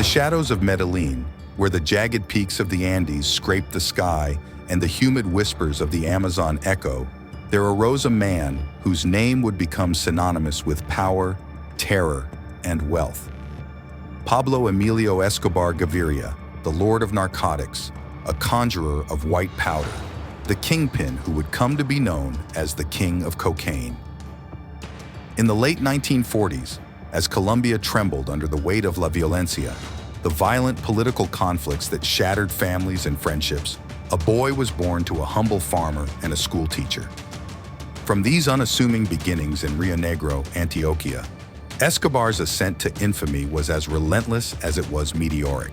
shadows of Medellin, where the jagged peaks of the Andes scrape the sky and the humid whispers of the Amazon echo, there arose a man whose name would become synonymous with power, terror, and wealth. Pablo Emilio Escobar Gaviria, the Lord of Narcotics, a conjurer of white powder, the kingpin who would come to be known as the King of Cocaine. In the late 1940s, as Colombia trembled under the weight of La Violencia, the violent political conflicts that shattered families and friendships, a boy was born to a humble farmer and a school teacher. From these unassuming beginnings in Rio Negro, Antioquia, Escobar's ascent to infamy was as relentless as it was meteoric.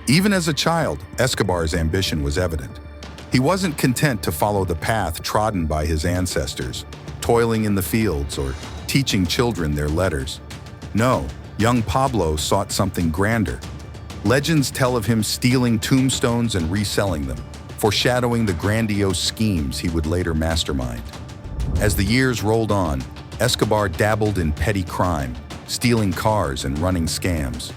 Even as a child, Escobar's ambition was evident. He wasn't content to follow the path trodden by his ancestors, toiling in the fields or teaching children their letters. No, young Pablo sought something grander. Legends tell of him stealing tombstones and reselling them, foreshadowing the grandiose schemes he would later mastermind. As the years rolled on, Escobar dabbled in petty crime, stealing cars and running scams.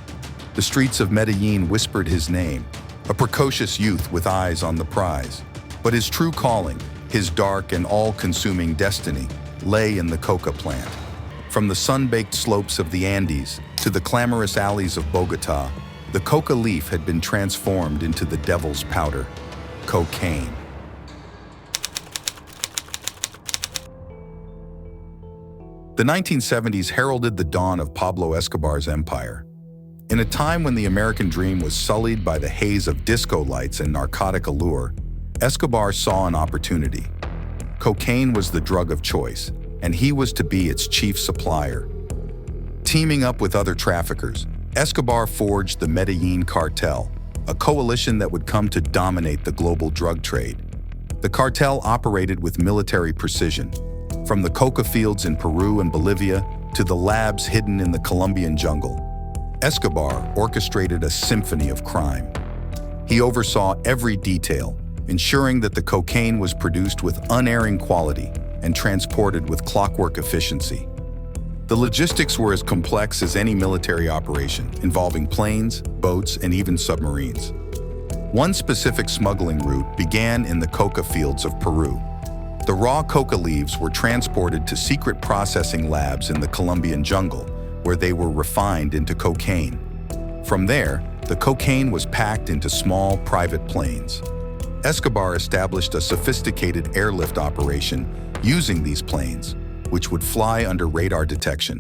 The streets of Medellin whispered his name, a precocious youth with eyes on the prize. But his true calling, his dark and all-consuming destiny, lay in the coca plant. From the sun-baked slopes of the Andes to the clamorous alleys of Bogota, the coca leaf had been transformed into the devil's powder, cocaine. The 1970s heralded the dawn of Pablo Escobar's empire. In a time when the American dream was sullied by the haze of disco lights and narcotic allure, Escobar saw an opportunity. Cocaine was the drug of choice, and he was to be its chief supplier. Teaming up with other traffickers, Escobar forged the Medellin Cartel, a coalition that would come to dominate the global drug trade. The cartel operated with military precision, from the coca fields in Peru and Bolivia to the labs hidden in the Colombian jungle. Escobar orchestrated a symphony of crime. He oversaw every detail, ensuring that the cocaine was produced with unerring quality and transported with clockwork efficiency. The logistics were as complex as any military operation, involving planes, boats, and even submarines. One specific smuggling route began in the coca fields of Peru. The raw coca leaves were transported to secret processing labs in the Colombian jungle, where they were refined into cocaine. From there, the cocaine was packed into small, private planes. Escobar established a sophisticated airlift operation using these planes, which would fly under radar detection,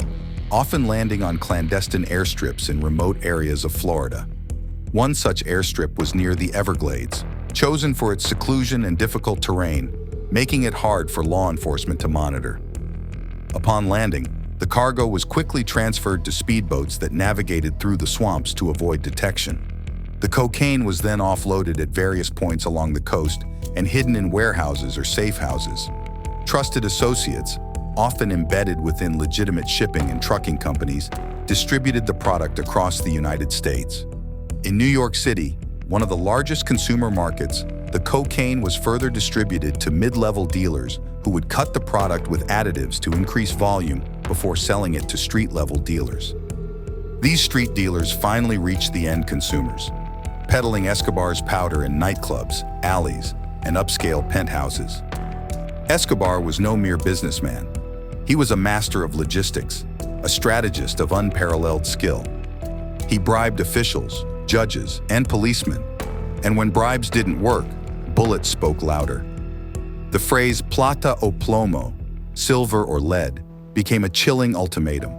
often landing on clandestine airstrips in remote areas of Florida. One such airstrip was near the Everglades, chosen for its seclusion and difficult terrain, making it hard for law enforcement to monitor. Upon landing, the cargo was quickly transferred to speedboats that navigated through the swamps to avoid detection. The cocaine was then offloaded at various points along the coast and hidden in warehouses or safe houses. Trusted associates, often embedded within legitimate shipping and trucking companies, distributed the product across the United States. In New York City, one of the largest consumer markets, the cocaine was further distributed to mid-level dealers who would cut the product with additives to increase volume before selling it to street-level dealers. These street dealers finally reached the end consumers, peddling Escobar's powder in nightclubs, alleys, and upscale penthouses. Escobar was no mere businessman. He was a master of logistics, a strategist of unparalleled skill. He bribed officials, judges, and policemen, and when bribes didn't work, bullets spoke louder. The phrase plata o plomo, silver or lead, became a chilling ultimatum.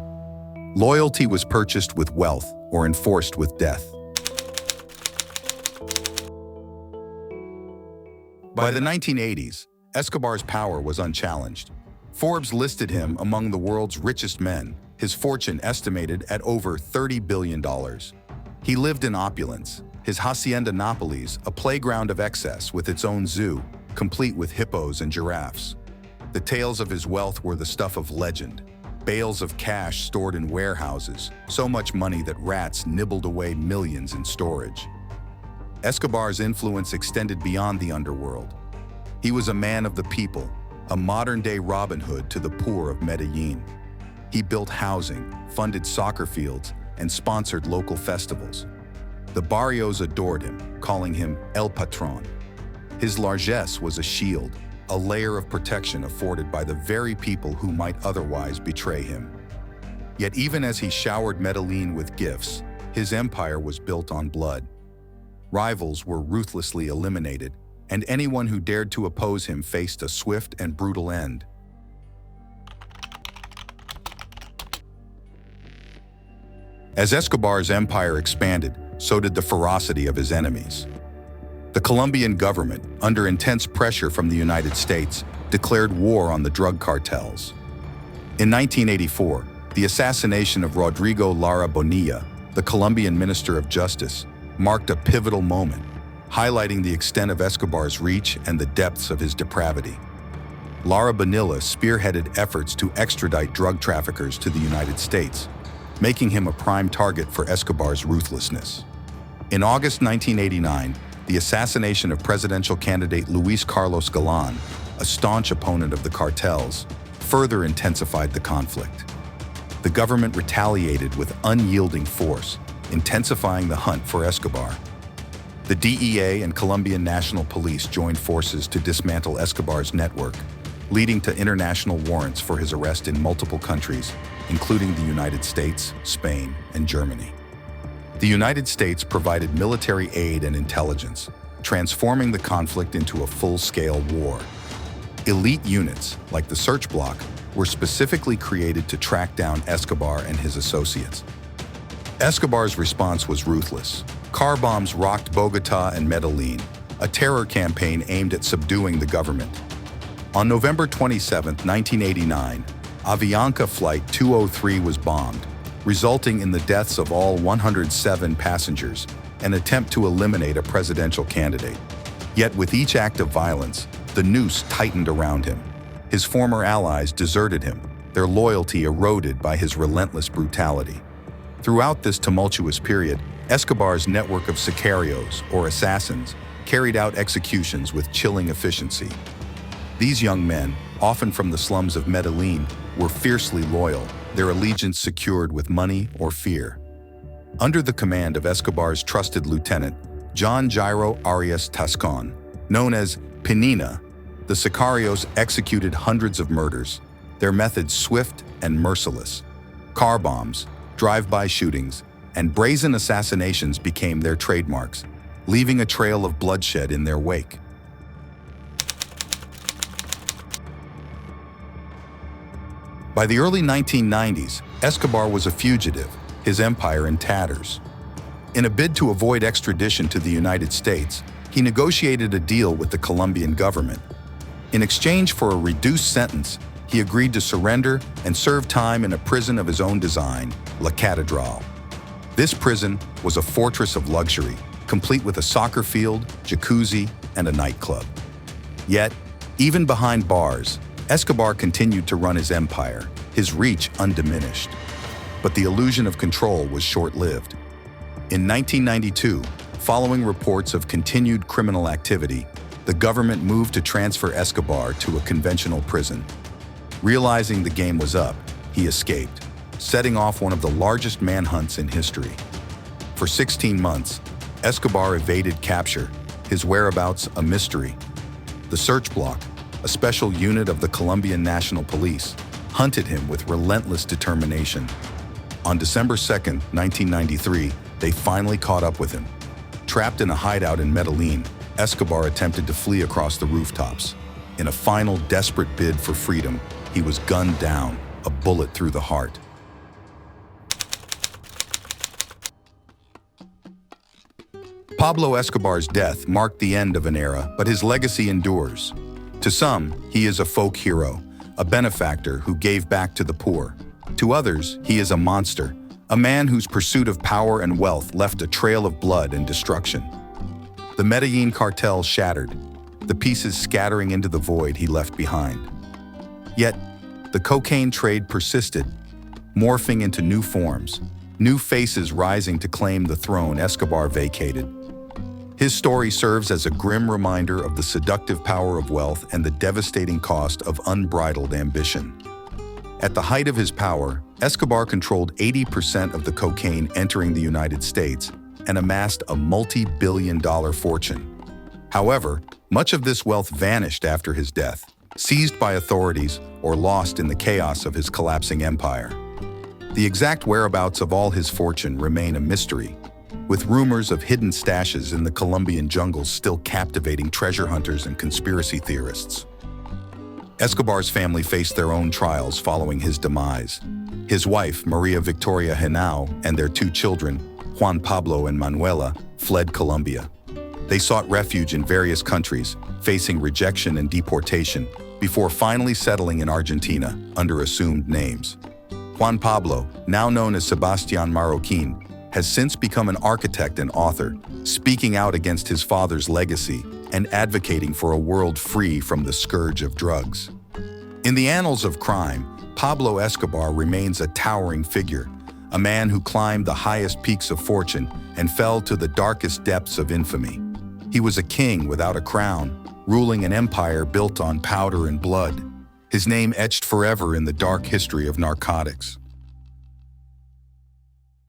Loyalty was purchased with wealth or enforced with death. By the 1980s, Escobar's power was unchallenged. Forbes listed him among the world's richest men, his fortune estimated at over $30 billion. He lived in opulence, his Hacienda Nápoles a playground of excess with its own zoo, complete with hippos and giraffes. The tales of his wealth were the stuff of legend. Bales of cash stored in warehouses, so much money that rats nibbled away millions in storage. Escobar's influence extended beyond the underworld. He was a man of the people, a modern-day Robin Hood to the poor of Medellin. He built housing, funded soccer fields, and sponsored local festivals. The barrios adored him, calling him El Patron. His largesse was a shield, a layer of protection afforded by the very people who might otherwise betray him. Yet even as he showered Medellin with gifts, his empire was built on blood. Rivals were ruthlessly eliminated, and anyone who dared to oppose him faced a swift and brutal end. As Escobar's empire expanded, so did the ferocity of his enemies. The Colombian government, under intense pressure from the United States, declared war on the drug cartels. In 1984, the assassination of Rodrigo Lara Bonilla, the Colombian Minister of Justice, marked a pivotal moment, highlighting the extent of Escobar's reach and the depths of his depravity. Lara Bonilla spearheaded efforts to extradite drug traffickers to the United States, making him a prime target for Escobar's ruthlessness. In August 1989, the assassination of presidential candidate Luis Carlos Galán, a staunch opponent of the cartels, further intensified the conflict. The government retaliated with unyielding force, intensifying the hunt for Escobar. The DEA and Colombian National Police joined forces to dismantle Escobar's network, leading to international warrants for his arrest in multiple countries, including the United States, Spain, and Germany. The United States provided military aid and intelligence, transforming the conflict into a full-scale war. Elite units, like the Search Bloc, were specifically created to track down Escobar and his associates. Escobar's response was ruthless. Car bombs rocked Bogotá and Medellin, a terror campaign aimed at subduing the government. On November 27, 1989, Avianca Flight 203 was bombed, resulting in the deaths of all 107 passengers, an attempt to eliminate a presidential candidate. Yet with each act of violence, the noose tightened around him. His former allies deserted him, their loyalty eroded by his relentless brutality. Throughout this tumultuous period, Escobar's network of sicarios, or assassins, carried out executions with chilling efficiency. These young men, often from the slums of Medellin, were fiercely loyal, their allegiance secured with money or fear. Under the command of Escobar's trusted lieutenant, John Jairo Arias Tascon, known as Pinina, the sicarios executed hundreds of murders, their methods swift and merciless. Car bombs, drive-by shootings, and brazen assassinations became their trademarks, leaving a trail of bloodshed in their wake. By the early 1990s, Escobar was a fugitive, his empire in tatters. In a bid to avoid extradition to the United States, he negotiated a deal with the Colombian government. In exchange for a reduced sentence, he agreed to surrender and serve time in a prison of his own design, La Catedral. This prison was a fortress of luxury, complete with a soccer field, jacuzzi, and a nightclub. Yet, even behind bars, Escobar continued to run his empire, his reach undiminished. But the illusion of control was short-lived. In 1992, following reports of continued criminal activity, the government moved to transfer Escobar to a conventional prison. Realizing the game was up, he escaped, setting off one of the largest manhunts in history. For 16 months, Escobar evaded capture, his whereabouts a mystery. The Search Bloc, a special unit of the Colombian National Police, hunted him with relentless determination. On December 2, 1993, they finally caught up with him. Trapped in a hideout in Medellin, Escobar attempted to flee across the rooftops. In a final desperate bid for freedom, he was gunned down, a bullet through the heart. Pablo Escobar's death marked the end of an era, but his legacy endures. To some, he is a folk hero, a benefactor who gave back to the poor. To others, he is a monster, a man whose pursuit of power and wealth left a trail of blood and destruction. The Medellin Cartel shattered, the pieces scattering into the void he left behind. Yet, the cocaine trade persisted, morphing into new forms, new faces rising to claim the throne Escobar vacated. His story serves as a grim reminder of the seductive power of wealth and the devastating cost of unbridled ambition. At the height of his power, Escobar controlled 80% of the cocaine entering the United States and amassed a multi-billion-dollar fortune. However, much of this wealth vanished after his death, seized by authorities or lost in the chaos of his collapsing empire. The exact whereabouts of all his fortune remain a mystery, with rumors of hidden stashes in the Colombian jungles still captivating treasure hunters and conspiracy theorists. Escobar's family faced their own trials following his demise. His wife, Maria Victoria Henao, and their two children, Juan Pablo and Manuela, fled Colombia. They sought refuge in various countries, facing rejection and deportation, before finally settling in Argentina under assumed names. Juan Pablo, now known as Sebastián Marroquín, has since become an architect and author, speaking out against his father's legacy and advocating for a world free from the scourge of drugs. In the annals of crime, Pablo Escobar remains a towering figure, a man who climbed the highest peaks of fortune and fell to the darkest depths of infamy. He was a king without a crown, ruling an empire built on powder and blood, his name etched forever in the dark history of narcotics.